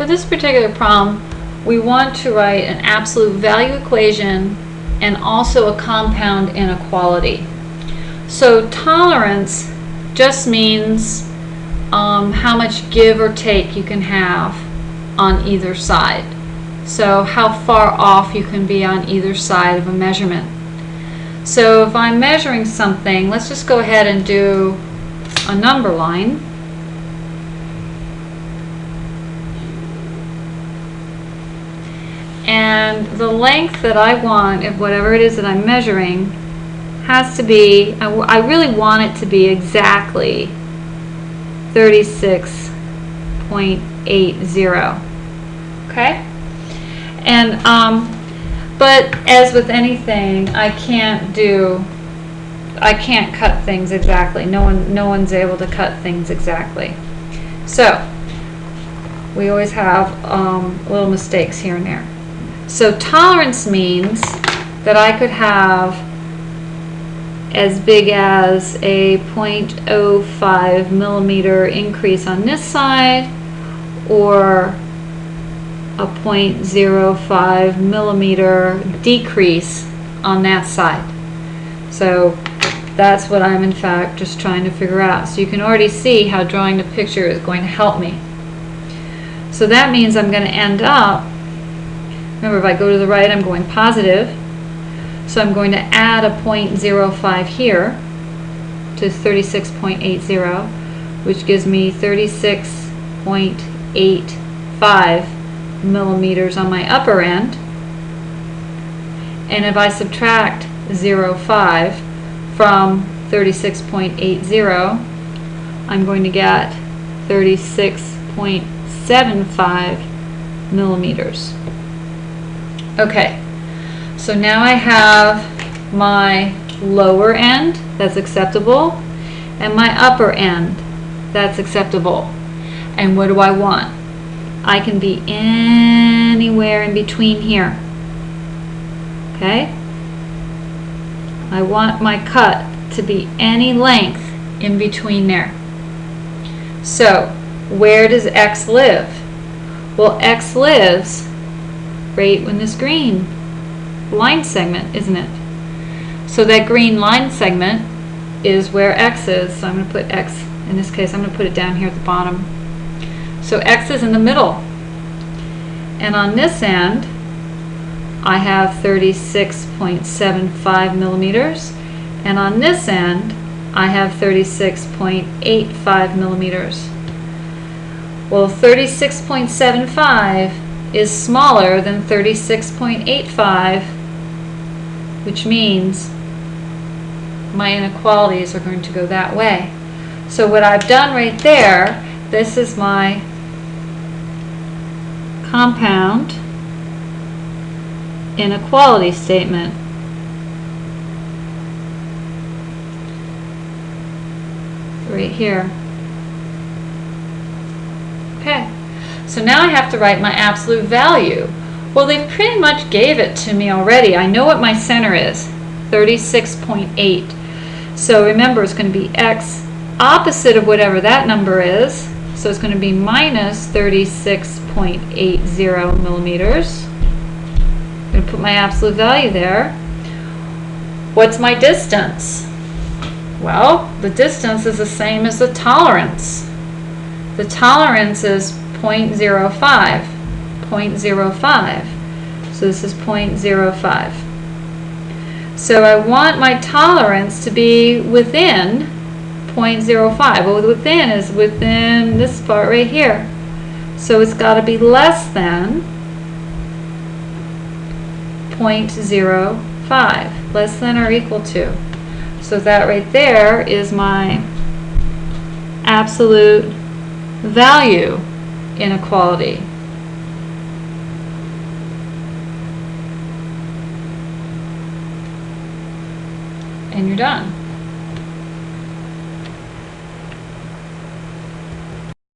For this particular problem, we want to write an absolute value equation and also a compound inequality. So tolerance just means how much give or take you can have on either side. So how far off you can be on either side of a measurement. So if I'm measuring something, let's just go ahead and do a number line. And the length that I want of whatever it is that I'm measuring has to be, I really want it to be exactly 36.80. Okay? And but as with anything, I can't cut things exactly. No one's able to cut things exactly. So we always have little mistakes here and there. So tolerance means that I could have as big as a 0.05 millimeter increase on this side, or a 0.05 millimeter decrease on that side. So that's what I'm in fact just trying to figure out. So you can already see how drawing the picture is going to help me. So that means I'm going to end up, remember, if I go to the right, I'm going positive. So I'm going to add a 0.05 here to 36.80, which gives me 36.85 millimeters on my upper end. And if I subtract 0.5 from 36.80, I'm going to get 36.75 millimeters. Okay, so now I have my lower end that's acceptable and my upper end that's acceptable. And what do I want? I can be anywhere in between here. Okay? I want my cut to be any length in between there. So, where does X live? Well, X lives right in this green line segment, isn't it? So that green line segment is where X is. So I'm going to put X, in this case, I'm going to put it down here at the bottom. So X is in the middle. And on this end, I have 36.75 millimeters. And on this end, I have 36.85 millimeters. Well, 36.75 is smaller than 36.85, which means my inequalities are going to go that way. So what I've done right there, this is my compound inequality statement. Right here. Okay. So now I have to write my absolute value. Well, they pretty much gave it to me already. I know what my center is, 36.8. So remember, it's going to be X opposite of whatever that number is. So it's going to be minus 36.80 millimeters. I'm going to put my absolute value there. What's my distance? Well, the distance is the same as the tolerance. The tolerance is 0.05. 0.05. So this is 0.05. So I want my tolerance to be within 0.05. Well, within is within this part right here. So it's got to be less than 0.05. Less than or equal to. So that right there is my absolute value inequality. And you're done.